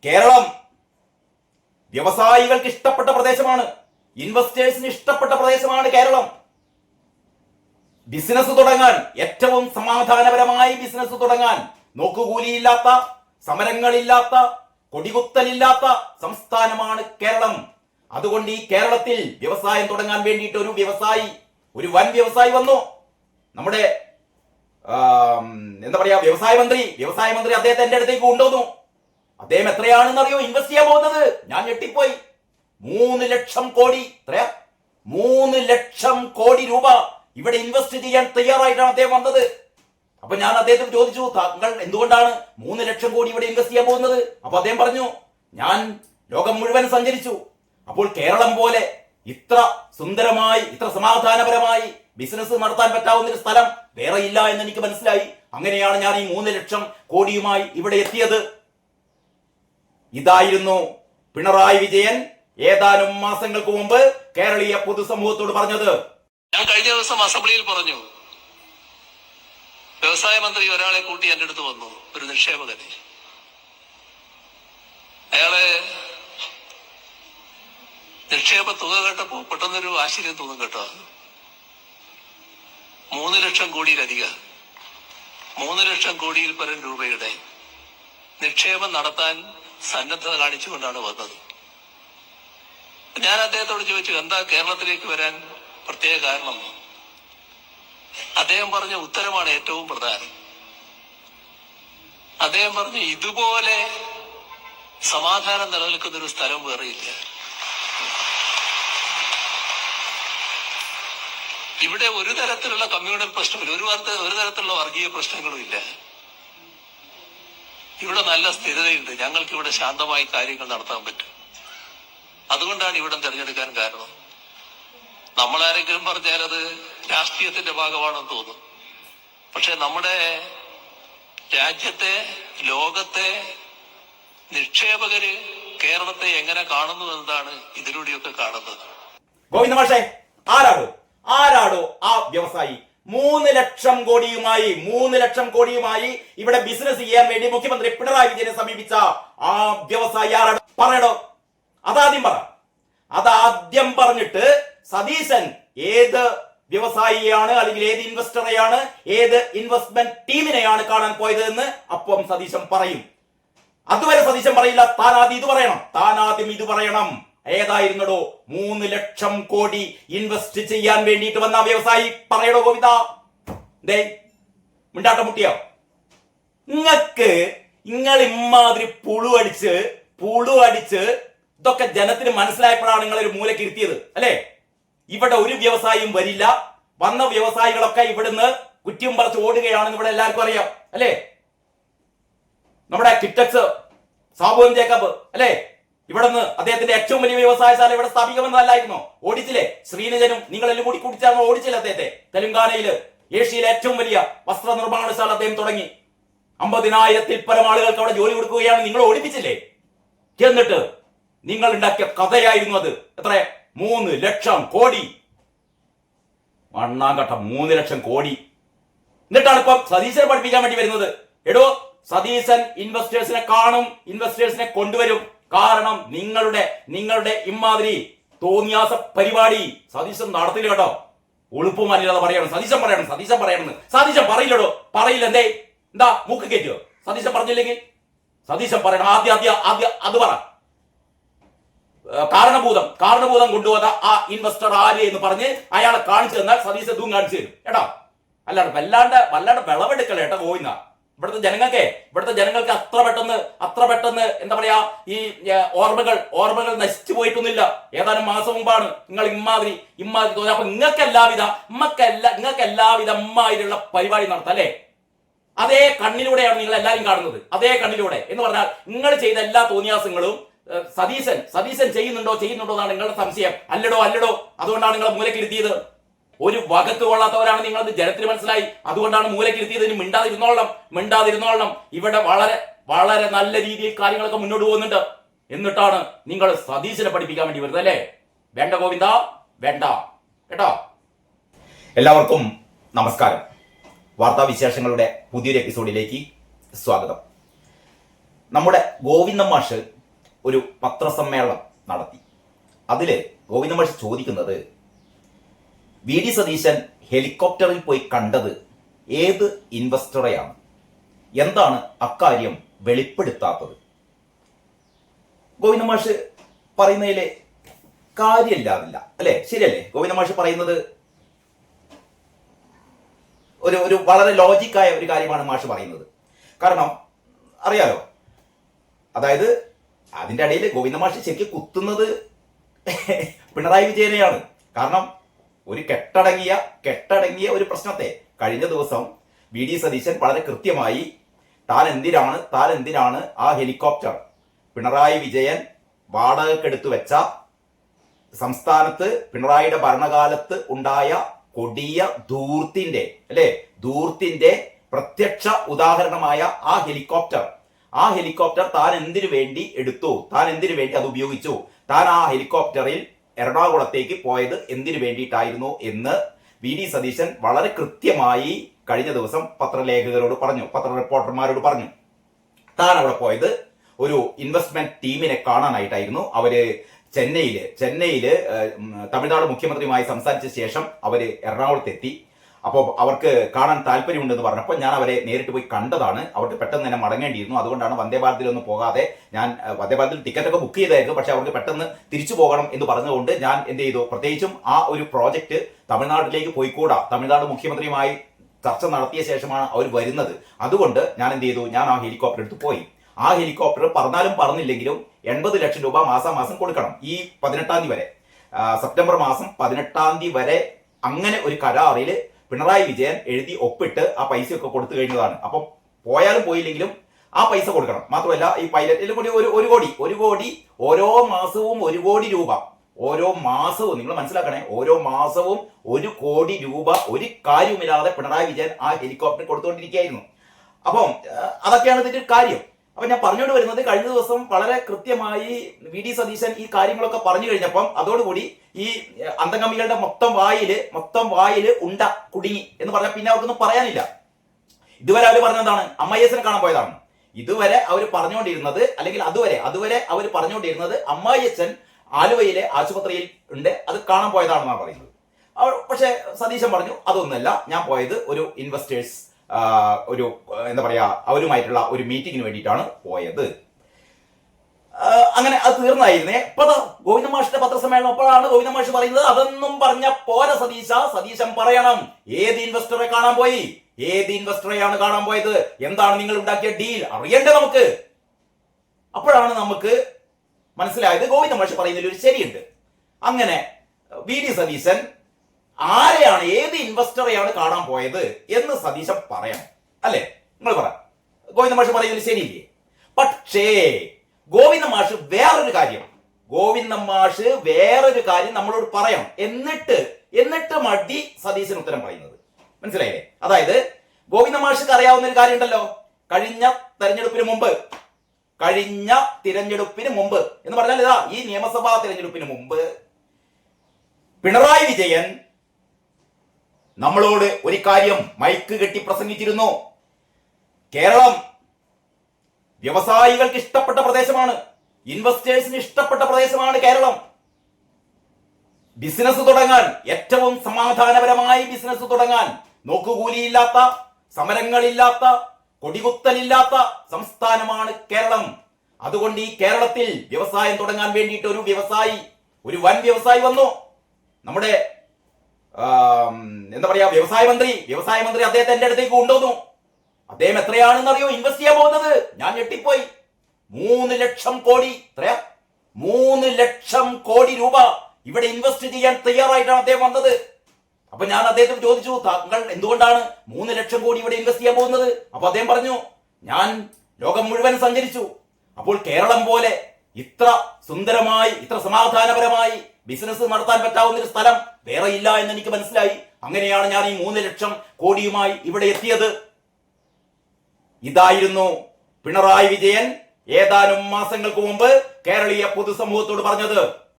കേരളം വ്യവസായികൾക്ക് ഇഷ്ടപ്പെട്ട പ്രദേശമാണ്, ഇൻവെസ്റ്റേഴ്സിന് ഇഷ്ടപ്പെട്ട പ്രദേശമാണ് കേരളം. ബിസിനസ് തുടങ്ങാൻ, ഏറ്റവും സമാധാനപരമായി ബിസിനസ് തുടങ്ങാൻ, നോക്കുകൂലിയില്ലാത്ത, സമരങ്ങളില്ലാത്ത, കൊടികുത്തലില്ലാത്ത സംസ്ഥാനമാണ് കേരളം. അതുകൊണ്ട് ഈ കേരളത്തിൽ വ്യവസായം തുടങ്ങാൻ വേണ്ടിയിട്ട് ഒരു വൻ വ്യവസായി വന്നു. നമ്മുടെ എന്താ പറയാ, വ്യവസായ മന്ത്രി അദ്ദേഹത്തെ എന്റെ അടുത്തേക്ക് കൊണ്ടുവന്നു. അദ്ദേഹം എത്രയാണെന്ന് അറിയോ ഇൻവെസ്റ്റ് ചെയ്യാൻ പോകുന്നത്? ഞാൻ ഞെട്ടിപ്പോയി. 3 ലക്ഷം കോടി, 3 ലക്ഷം കോടി രൂപ ഇവിടെ ഇൻവെസ്റ്റ് ചെയ്യാൻ തയ്യാറായിട്ടാണ് അദ്ദേഹം വന്നത്. അപ്പൊ ഞാൻ അദ്ദേഹത്തിന് ചോദിച്ചു, താങ്കൾ എന്തുകൊണ്ടാണ് 3 ലക്ഷം കോടി ഇവിടെ ഇൻവെസ്റ്റ് ചെയ്യാൻ പോകുന്നത്? അപ്പൊ അദ്ദേഹം പറഞ്ഞു, ഞാൻ ലോകം മുഴുവൻ സഞ്ചരിച്ചു. അപ്പോൾ കേരളം പോലെ ഇത്ര സുന്ദരമായി, ഇത്ര സമാധാനപരമായി ബിസിനസ് നടത്താൻ പറ്റാവുന്ന ഒരു സ്ഥലം വേറെ ഇല്ല എന്ന് എനിക്ക് മനസ്സിലായി. അങ്ങനെയാണ് ഞാൻ ഈ 3 ലക്ഷം കോടിയുമായി ഇവിടെ എത്തിയത്. ഇതായിരുന്നു പിണറായി വിജയൻ ഏതാനും മാസങ്ങൾക്ക് മുമ്പ് കേരളീയ പൊതുസമൂഹത്തോട് പറഞ്ഞത്. ഞാൻ കഴിഞ്ഞ ദിവസം അസംബ്ലിയിൽ പറഞ്ഞു, വ്യവസായ മന്ത്രി ഒരാളെ കൂട്ടി എന്റെ അടുത്ത് വന്നു, ഒരു നിക്ഷേപകനെ. അയാളെ നിക്ഷേപ തുക കേട്ടപ്പോ പെട്ടെന്നൊരു ആശ്ചര്യം തോന്നും കേട്ടോ. 3 ലക്ഷം കോടിയിലധികം, 3 ലക്ഷം കോടിയിൽ പരം രൂപയുടെ നിക്ഷേപം നടത്താൻ സന്നദ്ധത കാണിച്ചുകൊണ്ടാണ് വന്നത്. ഞാൻ അദ്ദേഹത്തോട് ചോദിച്ചു, എന്താ കേരളത്തിലേക്ക് വരാൻ പ്രത്യേക കാരണം? അദ്ദേഹം പറഞ്ഞ ഉത്തരമാണ് ഏറ്റവും പ്രധാനം. അദ്ദേഹം പറഞ്ഞു, ഇതുപോലെ സമാധാനം നിലനിൽക്കുന്ന ഒരു സ്ഥലം വേറെയില്ല. ഇവിടെ ഒരു തരത്തിലുള്ള കമ്മ്യൂണൽ പ്രശ്നമില്ല, ഒരു തരത്തിലുള്ള വർഗീയ പ്രശ്നങ്ങളും ഇല്ല. ഇവിടെ നല്ല സ്ഥിരതയുണ്ട്, ഞങ്ങൾക്ക് ഇവിടെ ശാന്തമായി കാര്യങ്ങൾ നടത്താൻ പറ്റും. അതുകൊണ്ടാണ് ഇവിടെ തിരഞ്ഞെടുക്കാൻ കാരണം. നമ്മളാരെങ്കിലും പറഞ്ഞാൽ അത് രാഷ്ട്രീയത്തിന്റെ ഭാഗമാണെന്ന് തോന്നും. പക്ഷെ നമ്മുടെ രാജ്യത്തെ, ലോകത്തെ നിക്ഷേപകര് കേരളത്തെ എങ്ങനെ കാണുന്നു എന്നതാണ് ഇതിലൂടെയൊക്കെ കാണുന്നത്. ഗോവിന്ദ മാഷേ, ആരാടോ ആ വ്യവസായി? 3 ലക്ഷം കോടിയുമായി ഇവിടെ ബിസിനസ് ചെയ്യാൻ വേണ്ടി മുഖ്യമന്ത്രി പിണറായി വിജയനെ സമീപിച്ച ആ വ്യവസായി ആരാടോ? പറയടോ, അതാദ്യം പറഞ്ഞിട്ട് സതീശൻ ഏത് വ്യവസായിയാണ്, അല്ലെങ്കിൽ ഏത് ഇൻവെസ്റ്ററെയാണ്, ഏത് ഇൻവെസ്റ്റ്മെന്റ് ടീമിനെയാണ് കാണാൻ പോയത് എന്ന് അപ്പം സതീശൻ പറയും. അതുവരെ സതീശൻ പറയില്ല, താനാദ്യം ഇത് പറയണം. ഏതായിരുന്നടോ 3 ലക്ഷം കോടി ഇൻവെസ്റ്റ് ചെയ്യാൻ വേണ്ടിയിട്ട് വന്ന വ്യവസായി? പറയടോ ഗോവിന്ദ. മിണ്ടാട്ടം മുട്ടിയോ? നിങ്ങൾ ഇമാതിരി പുളു അടിച്ച് ഇതൊക്കെ ജനത്തിന് മനസ്സിലായപ്പോഴാണ് നിങ്ങൾ ഒരു മൂലക്ക് ഇരുത്തിയത് അല്ലേ? ഇവിടെ ഒരു വ്യവസായിയും വരില്ല, വന്ന വ്യവസായികളൊക്കെ ഇവിടുന്ന് കുറ്റിയും പറിച്ച് ഓടുകയാണെന്ന് ഇവിടെ എല്ലാവർക്കും അറിയാം അല്ലേ? നമ്മുടെ കിറ്റക്സ് സാബുൻ ജേക്കബ് അല്ലേ, ഇവിടുന്ന് അദ്ദേഹത്തിന്റെ ഏറ്റവും വലിയ വ്യവസായശാല ഇവിടെ സ്ഥാപിക്കുമെന്നല്ലായിരുന്നോ? ഓടിച്ചില്ലേ? ശ്രീനിജനും നിങ്ങളെല്ലാം കൂടി കുടിച്ചാണോ ഓടിച്ചില്ല അദ്ദേഹത്തെ? തെലങ്കാനയില് ഏഷ്യയിലെ ഏറ്റവും വലിയ വസ്ത്ര നിർമ്മാണശാല അദ്ദേഹം തുടങ്ങി. 50,000-ൽ പരം ആളുകൾക്ക് അവിടെ ജോലി കൊടുക്കുകയാണ്. നിങ്ങൾ ഓടിപ്പിച്ചില്ലേ? എന്നിട്ട് നിങ്ങൾ ഉണ്ടാക്കിയ കഥയായിരുന്നു അത്. എത്ര? 3 ലക്ഷം കോടി. മണ്ണാങ്കട്ട 3 ലക്ഷം കോടി. എന്നിട്ടാണ് ഇപ്പൊ സതീശനെ പഠിപ്പിക്കാൻ വേണ്ടി വരുന്നത്. എടോ, സതീശൻ ഇൻവെസ്റ്റേഴ്സിനെ കാണും, ഇൻവെസ്റ്റേഴ്സിനെ കൊണ്ടുവരും. കാരണം നിങ്ങളുടെ ഇമാതിരി തോന്നിയാസ പരിപാടി സതീശൻ നടത്തില്ല കേട്ടോ. ഒളുപ്പുമാരില്ലാതെ പറയണം, സതീശൻ പറയണമെന്ന്. സതീശൻ പറയില്ലടോ, പറയില്ല. എന്താ മൂക്ക് കയറ്റുമോ? സതീശൻ പറഞ്ഞില്ലെങ്കിൽ സതീശൻ പറയണം. ആദ്യം അത് പറ. കാരണഭൂതം കൊണ്ടുപോകുന്ന ആ ഇൻവെസ്റ്റർ ആര് എന്ന് പറഞ്ഞ് അയാളെ കാണിച്ചു തന്നാൽ സതീശൻ ഇതും കാണിച്ചു തരും കേട്ടോ. അല്ലാണ്ട് വല്ലാണ്ട് വിളവെടുക്കല കേട്ടോ ഗോവിന്ദ. ഇവിടുത്തെ ജനങ്ങൾക്ക് അത്ര പെട്ടെന്ന് എന്താ പറയാ, ഈ ഓർമ്മകൾ നശിച്ചു പോയിട്ടൊന്നുമില്ല. ഏതാനും മാസം മുമ്പാണ് നിങ്ങൾ ഇമ്മാതിരി തോന്നി. അപ്പൊ നിങ്ങൾക്ക് എല്ലാവിധ അമ്മാതിരിയുള്ള പരിപാടി നടത്താം അല്ലേ? അതേ കണ്ണിലൂടെയാണ് നിങ്ങൾ എല്ലാവരും കാണുന്നത്. അതേ കണ്ണിലൂടെ എന്ന് പറഞ്ഞാൽ നിങ്ങൾ ചെയ്ത എല്ലാ തോന്നിയാസങ്ങളും സതീശൻ ചെയ്യുന്നുണ്ടോ എന്നാണ് നിങ്ങളുടെ സംശയം. അല്ലടോ. അതുകൊണ്ടാണ് നിങ്ങളെ മൂലക്കിരുത്തിയത്. ഒരു വകക്ക് കൊള്ളാത്തവരാണ് നിങ്ങൾ, ജനത്തിന് മനസ്സിലായി. അതുകൊണ്ടാണ് മൂലക്കിരുത്തിയത്. ഇനി മിണ്ടാതിരുന്നോളണം. ഇവിടെ വളരെ നല്ല രീതിയിൽ കാര്യങ്ങളൊക്കെ മുന്നോട്ട് പോകുന്നുണ്ട്. എന്നിട്ടാണ് നിങ്ങൾ സതീശനെ പഠിപ്പിക്കാൻ വേണ്ടി വരുന്നത് അല്ലേ? വേണ്ട ഗോവിന്ദ, വേണ്ട കേട്ടോ. എല്ലാവർക്കും നമസ്കാരം. വാർത്താവിശേഷങ്ങളുടെ പുതിയൊരു എപ്പിസോഡിലേക്ക് സ്വാഗതം. നമ്മുടെ ഗോവിന്ദൻ മാഷ് ഒരു പത്രസമ്മേളനം നടത്തി. അതില് ഗോവിന്ദൻ മാഷ് ചോദിക്കുന്നത്, വി ഡി സതീശൻ ഹെലികോപ്റ്ററിൽ പോയി കണ്ടത് ഏത് ഇൻവെസ്റ്ററെയാണ്, എന്താണ് അക്കാര്യം വെളിപ്പെടുത്താത്തത്? ഗോവിന്ദൻ മാഷ് പറയുന്നതിലെ കാര്യമില്ലാതില്ല അല്ലെ? ശരിയല്ലേ? ഗോവിന്ദൻ മാഷ് പറയുന്നത് ഒരു വളരെ ലോജിക്കായ ഒരു കാര്യമാണ് മാഷ് പറയുന്നത്. കാരണം അറിയാലോ, അതായത് അതിന്റെ ഇടയിൽ ഗോവിന്ദൻ മാഷ് ശരിക്കും കുത്തുന്നത് പിണറായി വിജയനെയാണ്. കാരണം ഒരു കെട്ടടങ്ങിയ ഒരു പ്രശ്നത്തെ കഴിഞ്ഞ ദിവസം വി ഡി സതീശൻ വളരെ കൃത്യമായി താൻ എന്തിനാണ് ആ ഹെലികോപ്റ്റർ പിണറായി വിജയൻ വാടകക്കെടുത്തു വെച്ച സംസ്ഥാനത്ത് പിണറായിയുടെ ഭരണകാലത്ത് ഉണ്ടായ കൊടിയ ധൂർത്തിന്റെ പ്രത്യക്ഷ ഉദാഹരണമായ ആ ഹെലികോപ്റ്റർ താൻ എന്തിനു വേണ്ടി എടുത്തു, താൻ എന്തിനു വേണ്ടി അത് ഉപയോഗിച്ചു, താൻ ആ ഹെലികോപ്റ്ററിൽ എറണാകുളത്തേക്ക് പോയത് എന്തിനു വേണ്ടിയിട്ടായിരുന്നു എന്ന് വി ഡി സതീശൻ വളരെ കൃത്യമായി കഴിഞ്ഞ ദിവസം പത്ര റിപ്പോർട്ടർമാരോട് പറഞ്ഞു. താൻ അവിടെ പോയത് ഒരു ഇൻവെസ്റ്റ്മെന്റ് ടീമിനെ കാണാനായിട്ടായിരുന്നു. അവര് ചെന്നൈയില് തമിഴ്നാട് മുഖ്യമന്ത്രിയുമായി സംസാരിച്ച ശേഷം അവര് എറണാകുളത്തെത്തി. അപ്പോൾ അവർക്ക് കാണാൻ താല്പര്യമുണ്ടെന്ന് പറഞ്ഞപ്പോൾ ഞാൻ അവരെ നേരിട്ട് പോയി കണ്ടതാണ്. അവർക്ക് പെട്ടെന്ന് തന്നെ മടങ്ങേണ്ടിയിരുന്നു. അതുകൊണ്ടാണ് വന്ദേ ഭാരതിലൊന്നും പോകാതെ ഞാൻ വന്ദേ ഭാരതിൽ ടിക്കറ്റൊക്കെ ബുക്ക് ചെയ്തായിരുന്നു. പക്ഷെ അവർക്ക് പെട്ടെന്ന് തിരിച്ചു പോകണം എന്ന് പറഞ്ഞുകൊണ്ട് ഞാൻ എന്ത് ചെയ്തു, പ്രത്യേകിച്ചും ആ ഒരു പ്രോജക്റ്റ് തമിഴ്നാട്ടിലേക്ക് പോയിക്കൂടാ, തമിഴ്നാട് മുഖ്യമന്ത്രിയുമായി ചർച്ച നടത്തിയ ശേഷമാണ് അവർ വരുന്നത്. അതുകൊണ്ട് ഞാൻ എന്ത് ചെയ്തു, ഞാൻ ആ ഹെലികോപ്റ്റർ എടുത്ത് പോയി. ആ ഹെലികോപ്റ്റർ പറഞ്ഞാലും പറഞ്ഞില്ലെങ്കിലും 80 ലക്ഷം രൂപ മാസം കൊടുക്കണം. ഈ 18 വരെ, സെപ്റ്റംബർ മാസം 18 വരെ അങ്ങനെ ഒരു കരാറിൽ പിണറായി വിജയൻ എഴുതി ഒപ്പിട്ട് ആ പൈസയൊക്കെ കൊടുത്തു കഴിഞ്ഞതാണ്. അപ്പം പോയാലും പോയില്ലെങ്കിലും ആ പൈസ കൊടുക്കണം. മാത്രമല്ല ഈ പൈലറ്റിൽ കൂടി ഒരു കോടി ഓരോ മാസവും 1 കോടി രൂപ ഓരോ മാസവും, നിങ്ങൾ മനസ്സിലാക്കണേ, ഓരോ മാസവും 1 കോടി രൂപ ഒരു കാര്യവുമില്ലാതെ പിണറായി വിജയൻ ആ ഹെലികോപ്റ്റർ കൊടുത്തുകൊണ്ടിരിക്കുകയായിരുന്നു. അപ്പം അതൊക്കെയാണ് ഇതിന്റെ കാര്യം. അപ്പൊ ഞാൻ പറഞ്ഞുകൊണ്ട് വരുന്നത്, കഴിഞ്ഞ ദിവസം വളരെ കൃത്യമായി വി ഡി സതീശൻ ഈ കാര്യങ്ങളൊക്കെ പറഞ്ഞു കഴിഞ്ഞപ്പം അതോടുകൂടി ഈ അന്തംഗമികളുടെ മൊത്തം വായില് ഉണ്ട കുടുങ്ങി എന്ന് പറഞ്ഞാൽ പിന്നെ അവർക്കൊന്നും പറയാനില്ല. ഇതുവരെ അവർ പറഞ്ഞതാണ് അമ്മായിയച്ഛനെ കാണാൻ പോയതാണ്. ഇതുവരെ അവർ പറഞ്ഞുകൊണ്ടിരുന്നത്, അല്ലെങ്കിൽ അതുവരെ അവർ പറഞ്ഞുകൊണ്ടിരുന്നത് അമ്മായിയച്ഛൻ ആലുവയിലെ ആശുപത്രിയിൽ ഉണ്ട്, അത് കാണാൻ പോയതാണെന്നാണ് പറയുന്നത്. പക്ഷെ സതീശൻ പറഞ്ഞു അതൊന്നുമല്ല, ഞാൻ പോയത് ഒരു ഇൻവെസ്റ്റേഴ്സ് അവരുമായിട്ടുള്ള ഒരു മീറ്റിങ്ങിന് വേണ്ടിയിട്ടാണ് പോയത്. അങ്ങനെ അത് തീർന്നായിരുന്നേ. ഇപ്പൊ ഗോവിന്ദൻ മാഷിന്റെ പത്രസമ്മേളനം അപ്പോഴാണ് ഗോവിന്ദൻ മാഷ് പറയുന്നത്, അതൊന്നും പറഞ്ഞ പോര സതീശൻ പറയണം ഏത് ഇൻവെസ്റ്ററെ കാണാൻ പോയി, ഏത് ഇൻവെസ്റ്ററെയാണ് കാണാൻ പോയത്, എന്താണ് നിങ്ങൾ ഉണ്ടാക്കിയ ഡീൽ അറിയണ്ടേ നമുക്ക്. അപ്പോഴാണ് നമുക്ക് മനസ്സിലായത് ഗോവിന്ദൻ മാഷ് പറയുന്നതിൽ ഒരു ശരിയുണ്ട്. അങ്ങനെ വി ഡി സതീശൻ ആരെയാണ്, ഏത് ഇൻവെസ്റ്ററെയാണ് കാണാൻ പോയത് എന്ന് സതീശൻ പറയണം, അല്ലെ? നിങ്ങൾ പറ, ഗോവിന്ദൻ മാഷ് പറയുന്നതിൽ ശരിയില്ലേ? പക്ഷേ ഗോവിന്ദൻ മാഷ് വേറൊരു കാര്യം നമ്മളോട് പറയണം. എന്നിട്ട് മടി സതീശൻ ഉത്തരം പറയുന്നത്, മനസ്സിലായില്ലേ? അതായത് ഗോവിന്ദൻ മാഷിക്ക് അറിയാവുന്ന ഒരു കാര്യം ഉണ്ടല്ലോ, കഴിഞ്ഞ തെരഞ്ഞെടുപ്പിന് മുമ്പ് എന്ന് പറഞ്ഞാൽ ഇതാ ഈ നിയമസഭാ തെരഞ്ഞെടുപ്പിന് മുമ്പ് പിണറായി വിജയൻ നമ്മളോട് ഒരു കാര്യം മൈക്ക് കെട്ടി പ്രസംഗിച്ചിരുന്നു. കേരളം വ്യവസായികൾക്ക് ഇഷ്ടപ്പെട്ട പ്രദേശമാണ്, ഇൻവെസ്റ്റേഴ്സിന് ഇഷ്ടപ്പെട്ട പ്രദേശമാണ് കേരളം. ബിസിനസ് തുടങ്ങാൻ, ഏറ്റവും സമാധാനപരമായി ബിസിനസ് തുടങ്ങാൻ, നോക്കുകൂലിയില്ലാത്ത, സമരങ്ങളില്ലാത്ത, കൊടികുത്തലില്ലാത്ത സംസ്ഥാനമാണ് കേരളം. അതുകൊണ്ട് ഈ കേരളത്തിൽ വ്യവസായം തുടങ്ങാൻ വേണ്ടിയിട്ട് ഒരു വൻ വ്യവസായി വന്നു. നമ്മുടെ വ്യവസായ മന്ത്രി അദ്ദേഹത്തെ എന്റെ അടുത്തേക്ക് കൊണ്ടുവന്നു. അദ്ദേഹം എത്രയാണെന്ന് അറിയോ ഇൻവെസ്റ്റ് ചെയ്യാൻ പോകുന്നത്? ഞാൻ ഞെട്ടിപ്പോയി. 3 ലക്ഷം കോടി, 3 ലക്ഷം കോടി രൂപ ഇവിടെ ഇൻവെസ്റ്റ് ചെയ്യാൻ തയ്യാറായിട്ടാണ് അദ്ദേഹം വന്നത്. അപ്പൊ ഞാൻ അദ്ദേഹത്തോട് ചോദിച്ചു, താങ്കൾ എന്തുകൊണ്ടാണ് 3 ലക്ഷം കോടി ഇവിടെ ഇൻവെസ്റ്റ് ചെയ്യാൻ പോകുന്നത്? അപ്പൊ അദ്ദേഹം പറഞ്ഞു, ഞാൻ ലോകം മുഴുവൻ സഞ്ചരിച്ചു, അപ്പോൾ കേരളം പോലെ ഇത്ര സുന്ദരമായി, ഇത്ര സമാധാനപരമായി ബിസിനസ് നടത്താൻ പറ്റാവുന്ന ഒരു സ്ഥലം വേറെ ഇല്ല എന്ന് എനിക്ക് മനസ്സിലായി. അങ്ങനെയാണ് ഞാൻ ഈ 3 ലക്ഷം കോടിയുമായി ഇവിടെ എത്തിയത്. ഇതായിരുന്നു പിണറായി വിജയൻ ഏതാനും മാസങ്ങൾക്ക് മുമ്പ് കേരളീയ പൊതുസമൂഹത്തോട് പറഞ്ഞത്.